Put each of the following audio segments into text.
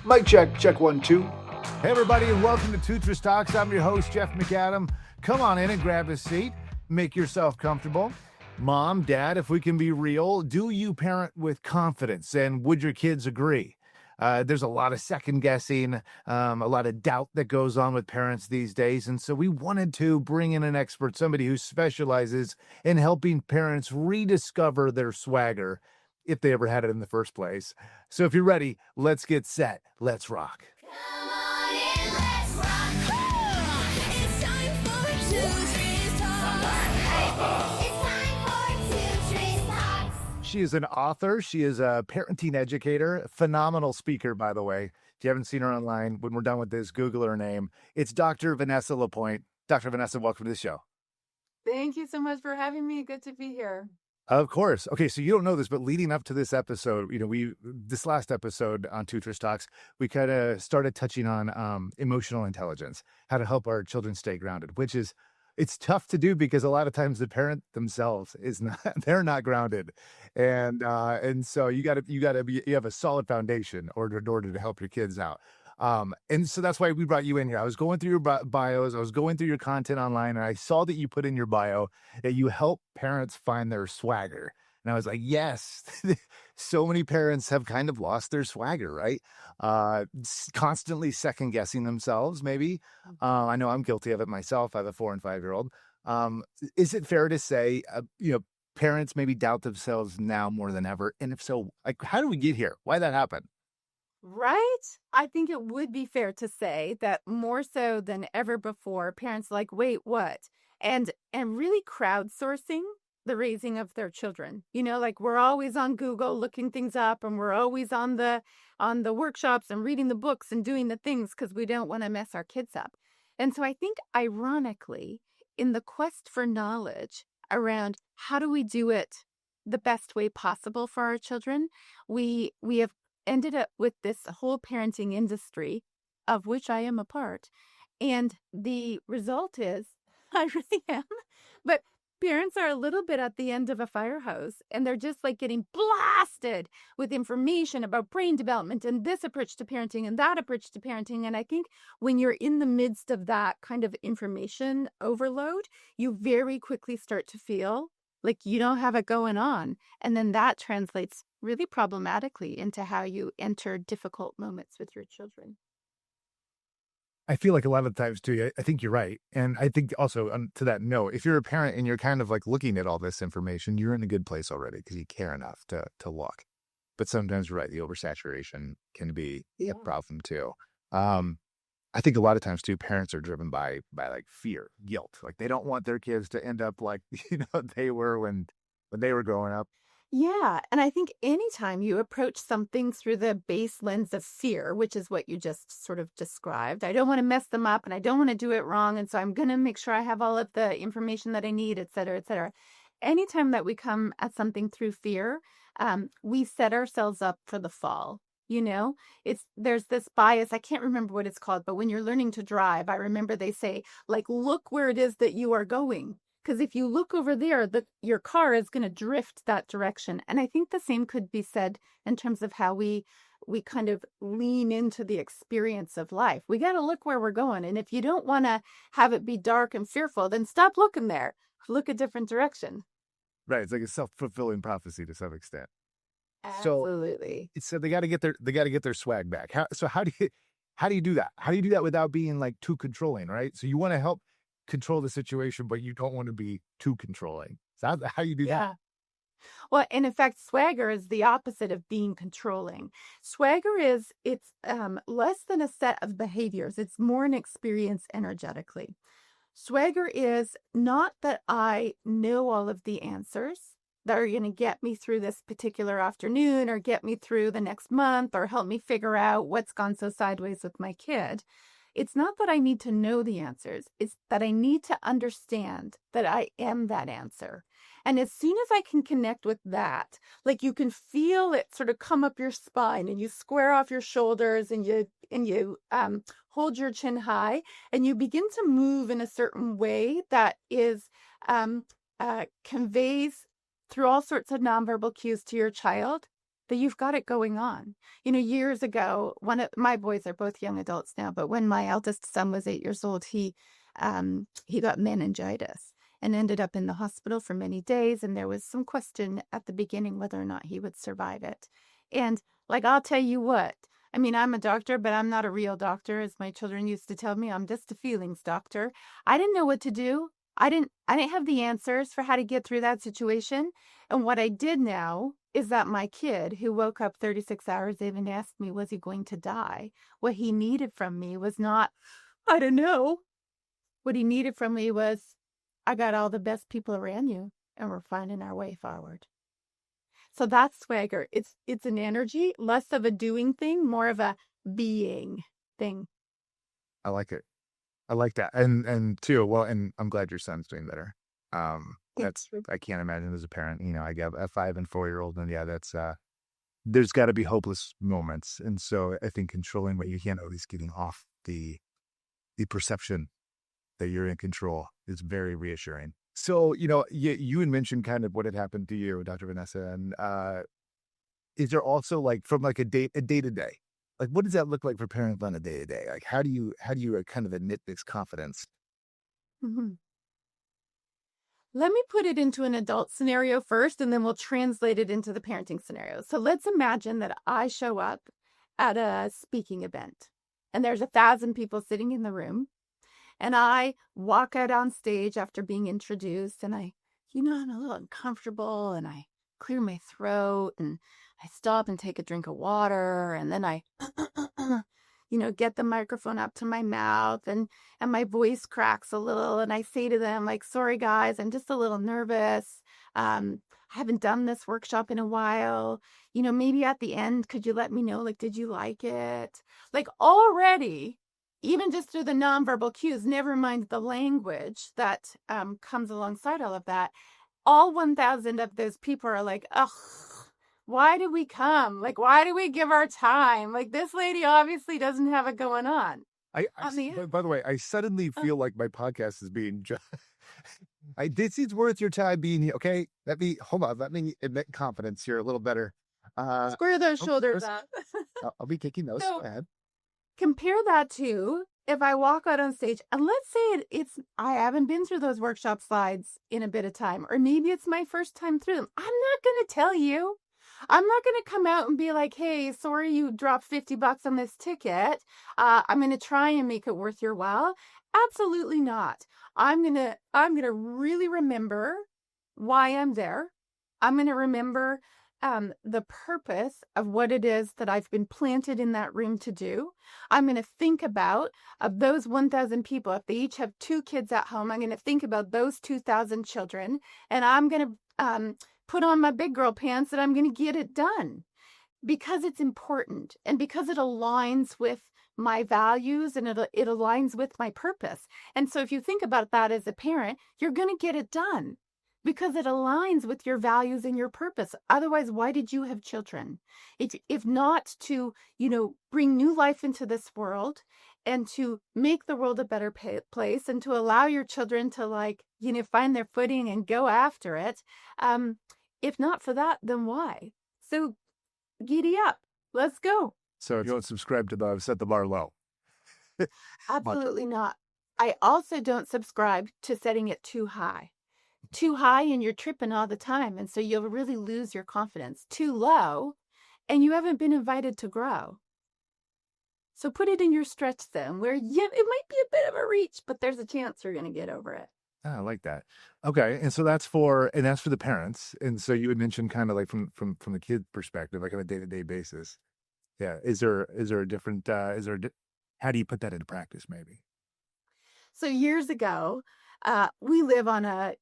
Mic check, check 1, 2. Hey, everybody, and welcome to Tutras Talks. I'm your host, Jeff McAdam. Come on in and grab a seat. Make yourself comfortable. Mom, Dad, if we can be real, do you parent with confidence? And would your kids agree? There's a lot of second guessing, a lot of doubt that goes on with parents these days. And so we wanted to bring in an expert, somebody who specializes in helping parents rediscover their swagger, if they ever had it in the first place. So if you're ready, let's get set. Let's rock. Come on in, let's rock. It's time for Tutras Talks. It's time for Tutras Talks. She is an author. She is a parenting educator, phenomenal speaker, by the way. If you haven't seen her online, when we're done with this, Google her name. It's Dr. Vanessa Lapointe. Dr. Vanessa, welcome to the show. Thank you so much for having me. Good to be here. Of course. Okay, so you don't know this, but leading up to this episode, this last episode on Tutras Talks, we kind of started touching on emotional intelligence, how to help our children stay grounded, it's tough to do because a lot of times the parent themselves they're not grounded, and so you have a solid foundation in order to help your kids out. And so that's why we brought you in here. I was going through your bios. I was going through your content online, and I saw that you put in your bio that you help parents find their swagger. And I was like, yes, so many parents have kind of lost their swagger, right? Constantly second guessing themselves, maybe. I know I'm guilty of it myself. I have a 4 and 5-year-old. Is it fair to say, parents maybe doubt themselves now more than ever? And if so, like, how do we get here? Why that happen? Right? I think it would be fair to say that more so than ever before, parents are like, wait, what? And really crowdsourcing the raising of their children. Like we're always on Google looking things up, and we're always on the workshops and reading the books and doing the things because we don't want to mess our kids up. And so I think ironically, in the quest for knowledge around how do we do it the best way possible for our children, we have ended up with this whole parenting industry of which I am a part. And the result is, I really am, but parents are a little bit at the end of a fire hose, and they're just like getting blasted with information about brain development and this approach to parenting and that approach to parenting. And I think when you're in the midst of that kind of information overload, you very quickly start to feel like you don't have it going on. And then that translates really problematically into how you enter difficult moments with your children. I feel like a lot of times too, I think you're right. And I think also to that note, if you're a parent and you're kind of like looking at all this information, you're in a good place already because you care enough to look. But sometimes you're right, the oversaturation can be a problem too. I think a lot of times too, parents are driven by like fear, guilt. Like they don't want their kids to end up like, they were when they were growing up. Yeah. And I think anytime you approach something through the base lens of fear, which is what you just sort of described, I don't want to mess them up and I don't want to do it wrong. And so I'm going to make sure I have all of the information that I need, et cetera, et cetera. Anytime that we come at something through fear, we set ourselves up for the fall. There's this bias. I can't remember what it's called, but when you're learning to drive, I remember they say, like, look where it is that you are going. Because if you look over there, your car is going to drift that direction. And I think the same could be said in terms of how we kind of lean into the experience of life. We got to look where we're going. And if you don't want to have it be dark and fearful, then stop looking there. Look a different direction. Right. It's like a self-fulfilling prophecy to some extent. Absolutely. So they got to get their swag back. How do you do that? How do you do that without being like too controlling, right? So you want to help control the situation, but you don't want to be too controlling. So how you do that? Well, and in fact, swagger is the opposite of being controlling. Swagger it's less than a set of behaviors. It's more an experience energetically. Swagger is not that I know all of the answers that are going to get me through this particular afternoon or get me through the next month or help me figure out what's gone so sideways with my kid. It's not that I need to know the answers. It's that I need to understand that I am that answer. And as soon as I can connect with that, like you can feel it sort of come up your spine and you square off your shoulders and you hold your chin high and you begin to move in a certain way that is conveys through all sorts of nonverbal cues to your child that you've got it going on. Years ago, one of my boys are both young adults now, but when my eldest son was 8 years old, he got meningitis and ended up in the hospital for many days. And there was some question at the beginning whether or not he would survive it. And I'll tell you what, I mean, I'm a doctor, but I'm not a real doctor. As my children used to tell me, I'm just a feelings doctor. I didn't know what to do. I didn't have the answers for how to get through that situation. And what I did know is that my kid, who woke up 36 hours in and asked me, was he going to die? What he needed from me was not, I don't know. What he needed from me was, I got all the best people around you, and we're finding our way forward. So that's swagger. It's an energy, less of a doing thing, more of a being thing. I like it. I like that. And too, well, and I'm glad your son's doing better. That's, I can't imagine as a parent, I got a 5 and 4-year-old, and yeah, that's, there's got to be hopeless moments. And so I think controlling what you can, at least getting off the perception that you're in control, is very reassuring. So, you had mentioned kind of what had happened to you, Dr. Vanessa, and is there also from a day to day, what does that look like for parents on a day to day? How do you kind of admit this confidence? Mm-hmm. Let me put it into an adult scenario first, and then we'll translate it into the parenting scenario. So let's imagine that I show up at a speaking event, and there's 1,000 people sitting in the room, and I walk out on stage after being introduced, and I'm a little uncomfortable, and I clear my throat, and I stop and take a drink of water, and then I get the microphone up to my mouth, and my voice cracks a little, and I say to them, sorry guys, I'm just a little nervous. I haven't done this workshop in a while. Maybe at the end, could you let me know, did you like it? Already, even just through the nonverbal cues, never mind the language that comes alongside all of that, all 1,000 of those people are like, ugh, why do we come? Why do we give our time? This lady obviously doesn't have it going on. By the way, I suddenly feel like my podcast is being this is worth your time being here. Okay, let me admit confidence here a little better. Square those shoulders up. I'll be taking those. So, go ahead. Compare that to if I walk out on stage, and let's say I haven't been through those workshop slides in a bit of time, or maybe it's my first time through them. I'm not going to tell you. I'm not going to come out and be like, hey, sorry you dropped $50 on this ticket. I'm going to try and make it worth your while. Absolutely not. I'm going to really remember why I'm there. I'm going to remember the purpose of what it is that I've been planted in that room to do. I'm going to think about of those 1,000 people. If they each have 2 kids at home, I'm going to think about those 2,000 children, and I'm going to put on my big girl pants, and I'm going to get it done because it's important and because it aligns with my values and it aligns with my purpose. And so if you think about that as a parent, you're going to get it done because it aligns with your values and your purpose. Otherwise, why did you have children? If not to, bring new life into this world and to make the world a better place and to allow your children to find their footing and go after it. If not for that, then why? So giddy up. Let's go. So you don't subscribe to the set the bar low. Absolutely not. I also don't subscribe to setting it too high. Too high and you're tripping all the time. And so you'll really lose your confidence. Too low and you haven't been invited to grow. So put it in your stretch zone where it might be a bit of a reach, but there's a chance you're going to get over it. I like that. Okay. And so that's for the parents. And so you had mentioned kind of from the kid perspective, on a day-to-day basis. Yeah. Is there a different, how do you put that into practice maybe? So years ago, we live on a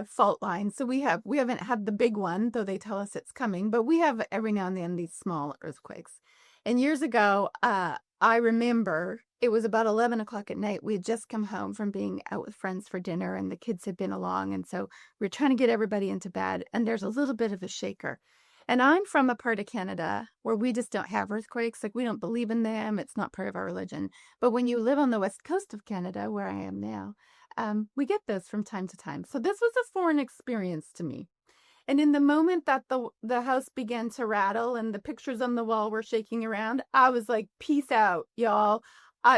fault line. So we haven't had the big one, though they tell us it's coming, but we have every now and then these small earthquakes. And years ago, I remember it was about 11 o'clock at night. We had just come home from being out with friends for dinner and the kids had been along. And so we were trying to get everybody into bed and there's a little bit of a shaker. And I'm from a part of Canada where we just don't have earthquakes. We don't believe in them. It's not part of our religion. But when you live on the west coast of Canada, where I am now, we get those from time to time. So this was a foreign experience to me. And in the moment that the house began to rattle and the pictures on the wall were shaking around, I was like, peace out, y'all.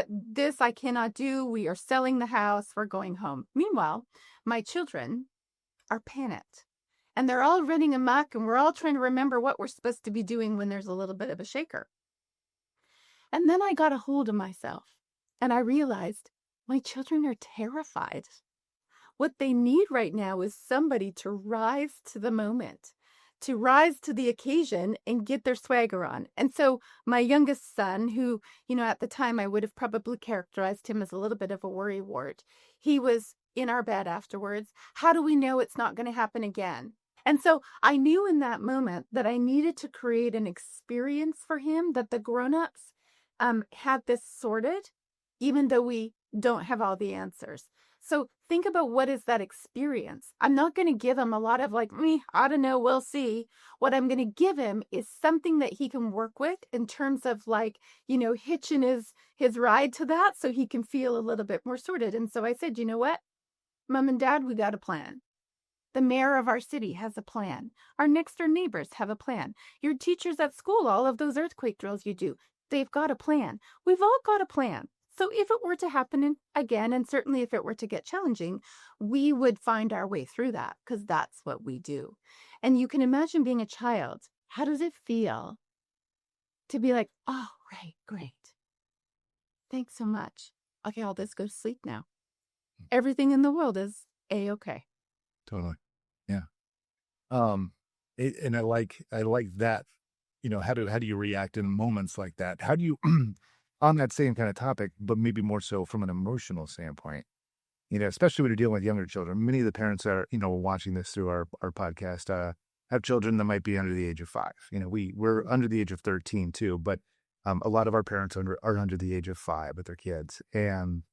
This I cannot do. We are selling the house. We're going home. Meanwhile, my children are panicked and they're all running amok and we're all trying to remember what we're supposed to be doing when there's a little bit of a shaker. And then I got a hold of myself and I realized my children are terrified. What they need right now is somebody to rise to the moment, to rise to the occasion and get their swagger on. And so my youngest son, who, at the time I would have probably characterized him as a little bit of a worrywart, he was in our bed afterwards. How do we know it's not going to happen again? And so I knew in that moment that I needed to create an experience for him that the grown-ups had this sorted, even though we don't have all the answers. So think about what is that experience. I'm not going to give him a lot of I don't know, we'll see. What I'm going to give him is something that he can work with in terms of hitching his ride to that so he can feel a little bit more sorted. And so I said, you know what, Mom and Dad, we got a plan. The mayor of our city has a plan. Our next door neighbors have a plan. Your teachers at school, all of those earthquake drills you do, they've got a plan. We've all got a plan. So if it were to happen again, and certainly if it were to get challenging, we would find our way through that because that's what we do. And you can imagine being a child. How does it feel to be like, oh, right, great. Thanks so much. Okay, I'll just go to sleep now. Everything in the world is A-okay. Totally. Yeah. And I like that, how do you react in moments like that? How do you, on that same kind of topic, but maybe more so from an emotional standpoint, especially when you're dealing with younger children. Many of the parents that are, watching this through our podcast, have children that might be under the age of 5. We're under the age of 13 too, but a lot of our parents are under the age of 5 with their kids. And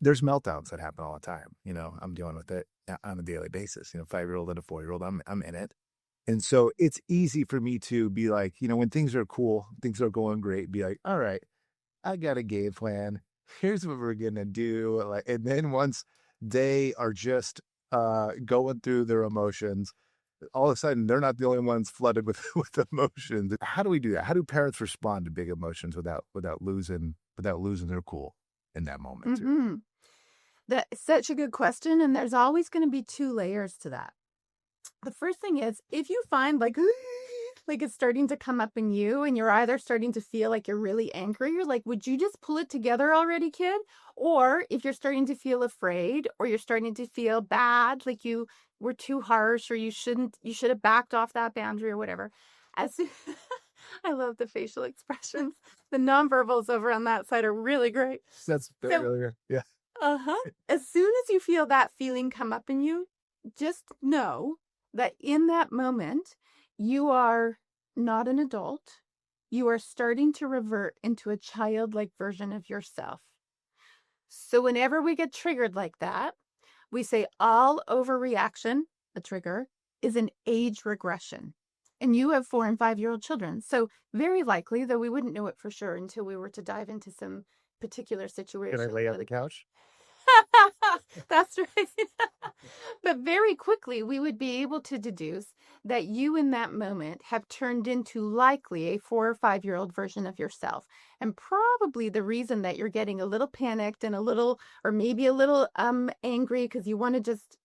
there's meltdowns that happen all the time. I'm dealing with it on a daily basis. 5-year-old and a 4-year-old, I'm in it. And so it's easy for me to be like, when things are cool, things are going great, be like, all right, I got a game plan. Here's what we're going to do. And then once they are just going through their emotions, all of a sudden they're not the only ones flooded with emotions. How do we do that? How do parents respond to big emotions without losing their cool in that moment? Mm-hmm. That's such a good question. And there's always going to be 2 layers to that. The first thing is, if you find like it's starting to come up in you and you're either starting to feel like you're really angry, you're like, would you just pull it together already, kid? Or if you're starting to feel afraid or you're starting to feel bad, like you were too harsh or you should have backed off that boundary or whatever. I love the facial expressions. The nonverbals over on that side are really great. That's really good. Yeah. As soon as you feel that feeling come up in you, just know that in that moment, you are not an adult. You are starting to revert into a childlike version of yourself. So whenever we get triggered like that, we say all overreaction, a trigger, is an age regression. And you have 4 and 5-year-old children. So very likely, though we wouldn't know it for sure until we were to dive into some particular situation. Can I lay on the couch? That's right. But very quickly, we would be able to deduce that you in that moment have turned into likely a 4 or 5-year-old version of yourself. And probably the reason that you're getting a little panicked and maybe a little angry because you want to just,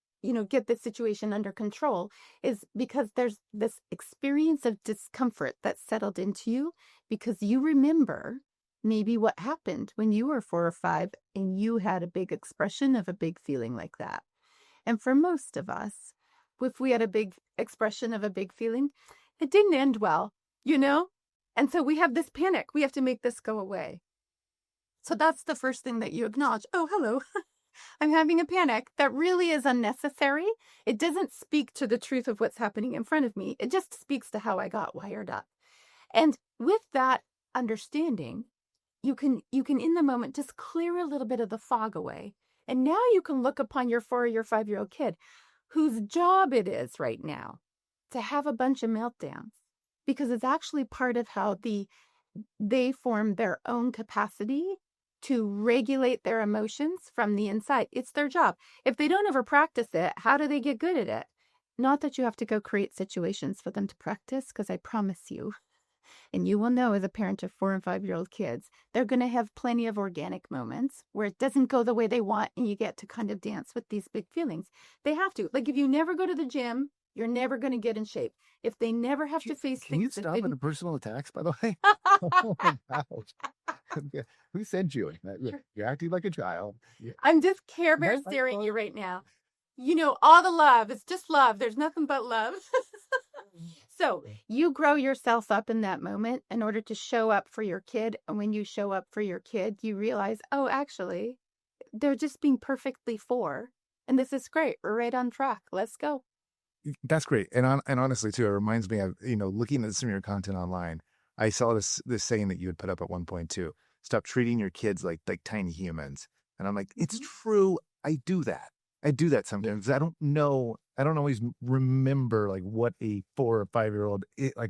get the situation under control is because there's this experience of discomfort that's settled into you because you remember maybe what happened when you were 4 or 5 and you had a big expression of a big feeling like that. And for most of us, if we had a big expression of a big feeling, it didn't end well, And so we have this panic. We have to make this go away. So that's the first thing that you acknowledge. Oh, hello. I'm having a panic. That really is unnecessary. It doesn't speak to the truth of what's happening in front of me. It just speaks to how I got wired up. And with that understanding, you can in the moment just clear a little bit of the fog away. And now you can look upon your 4 or your 5-year-old kid whose job it is right now to have a bunch of meltdowns because it's actually part of how they form their own capacity to regulate their emotions from the inside. It's their job. If they don't ever practice it, how do they get good at it? Not that you have to go create situations for them to practice, because I promise you, and you will know as a parent of 4 and 5-year-old kids, they're going to have plenty of organic moments where it doesn't go the way they want and you get to kind of dance with these big feelings. They have to. Like if you never go to the gym, you're never going to get in shape. If they never have to face Can you things that stop they with the personal attacks, by the way? Oh my gosh. Who sent you? You're acting like a child. Yeah. I'm just Care Bear My staring at fault. you right now. You know, all the love. It's just love. There's nothing but love. So you grow yourself up in that moment in order to show up for your kid. And when you show up for your kid, you realize, oh, actually, they're just being perfectly four. And this is great. We're right on track. Let's go. That's great. And honestly, too, it reminds me of, looking at some of your content online. I saw this saying that you had put up at one point, too. Stop treating your kids like tiny humans. And I'm like, it's true. I do that. I do that sometimes. I don't know. I don't always remember like what a 4 or 5-year-old, like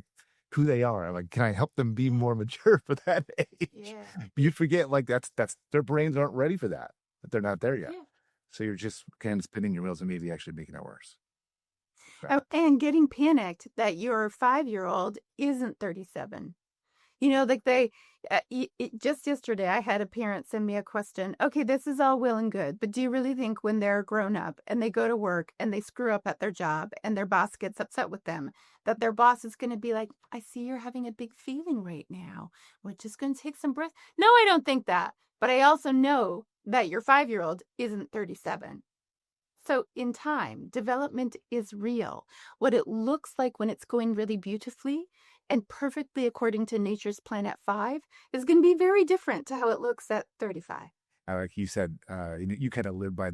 who they are. I'm like, can I help them be more mature for that age? Yeah. You forget like that's their brains aren't ready for that. But they're not there yet. Yeah. So you're just kind of spinning your wheels and maybe actually making it worse. Oh, and getting panicked that your 5-year-old isn't 37. You know, like just yesterday, I had a parent send me a question. Okay, this is all well and good, but do you really think when they're grown up and they go to work and they screw up at their job and their boss gets upset with them, that their boss is going to be like, I see you're having a big feeling right now. We're just going to take some breath. No, I don't think that. But I also know that your 5-year-old isn't 37. So in time, development is real. What it looks like when it's going really beautifully and perfectly according to nature's plan at 5 is going to be very different to how it looks at 35. Like you said, you kind of live by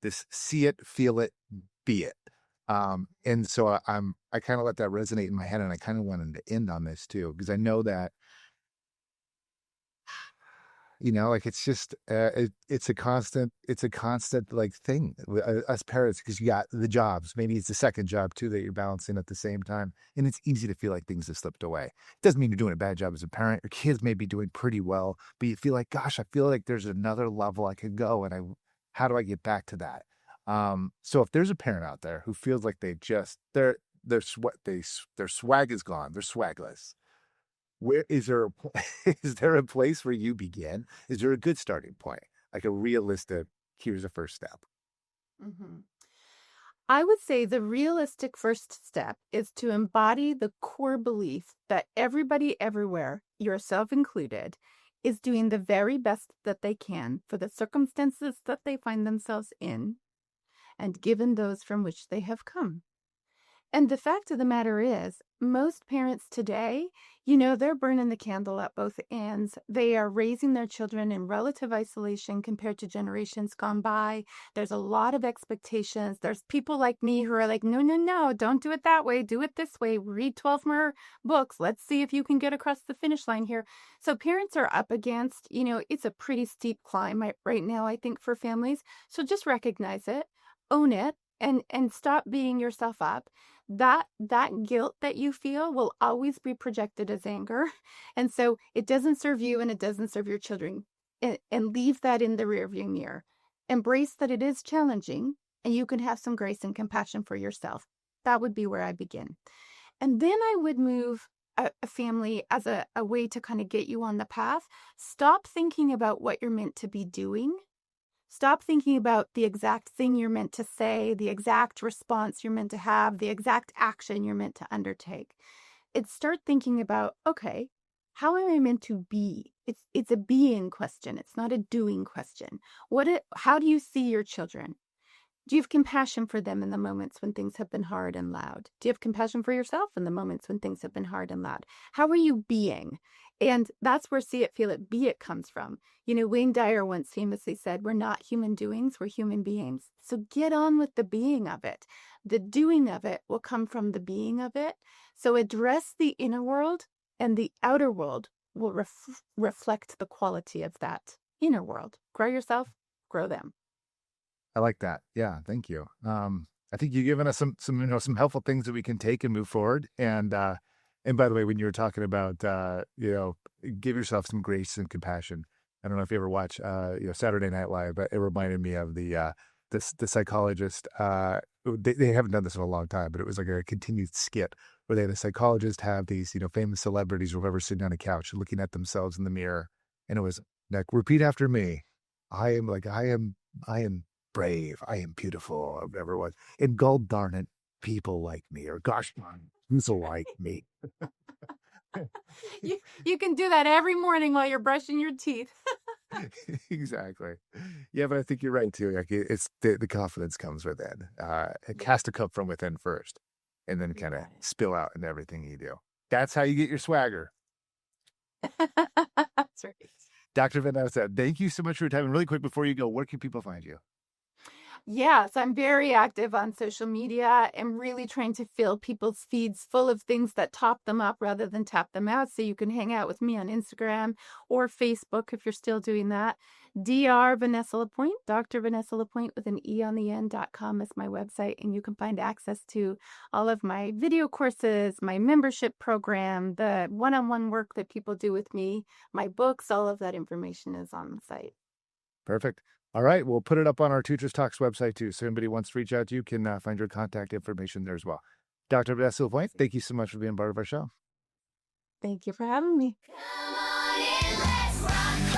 this see it, feel it, be it. And so I kind of let that resonate in my head, and I kind of wanted to end on this too, because I know that, like it's just it's a constant like thing with us parents, because you got the jobs. Maybe it's the second job too that you're balancing at the same time, and it's easy to feel like things have slipped away. It doesn't mean you're doing a bad job as a parent. Your kids may be doing pretty well, but you feel like, gosh, I feel like there's another level I could go, and how do I get back to that? So if there's a parent out there who feels like their swag is gone, they're swagless. Where is there is there a place where you begin? Is there a good starting point? Like a realistic, here's a first step. Mm-hmm. I would say the realistic first step is to embody the core belief that everybody everywhere, yourself included, is doing the very best that they can for the circumstances that they find themselves in, and given those from which they have come. And the fact of the matter is, most parents today, they're burning the candle at both ends. They are raising their children in relative isolation compared to generations gone by. There's a lot of expectations. There's people like me who are like, no, don't do it that way. Do it this way. Read 12 more books. Let's see if you can get across the finish line here. So parents are up against, it's a pretty steep climb right now, I think, for families. So just recognize it, own it, and stop beating yourself up. That guilt that you feel will always be projected as anger. And so it doesn't serve you and it doesn't serve your children. And leave that in the rearview mirror. Embrace that it is challenging, and you can have some grace and compassion for yourself. That would be where I begin. And then I would move a family as a way to kind of get you on the path. Stop thinking about what you're meant to be doing. Stop thinking about the exact thing you're meant to say, the exact response you're meant to have, the exact action you're meant to undertake. Start thinking about, okay, how am I meant to be? It's a being question. It's not a doing question. How do you see your children? Do you have compassion for them in the moments when things have been hard and loud? Do you have compassion for yourself in the moments when things have been hard and loud? How are you being? And that's where see it, feel it, be it comes from. Wayne Dyer once famously said, we're not human doings, we're human beings. So get on with the being of it. The doing of it will come from the being of it. So address the inner world, and the outer world will reflect the quality of that inner world. Grow yourself, grow them. I like that. Yeah, thank you. I think you've given us some helpful things that we can take and move forward. And by the way, when you were talking about give yourself some grace and compassion. I don't know if you ever watch Saturday Night Live, but it reminded me of the psychologist they haven't done this in a long time, but it was like a continued skit where they had a psychologist have these, famous celebrities or whoever sitting on a couch looking at themselves in the mirror. And it was like, repeat after me. I am brave. I am beautiful, or whatever it was. And God darn it, people like me, or gosh darn, who's like me? You can do that every morning while you're brushing your teeth. Exactly. Yeah, but I think you're right too. Like it's the confidence comes within. It has to come from within first, and then kind of got it. spill out into everything you do. That's how you get your swagger. That's right. Dr. Vanessa, thank you so much for your time. And really quick before you go, where can people find you? Yes, I'm very active on social media. I'm really trying to fill people's feeds full of things that top them up rather than tap them out. So you can hang out with me on Instagram or Facebook if you're still doing that. Dr. Vanessa Lapointe, Dr. Vanessa Lapointe with an E on the end.com is my website. And you can find access to all of my video courses, my membership program, the one-on-one work that people do with me, my books, all of that information is on the site. Perfect. All right. We'll put it up on our Tutras Talks website too. So anybody wants to reach out to you can find your contact information there as well. Dr. Vanessa Lapointe, thank you so much for being part of our show. Thank you for having me. Come on in, let's rock.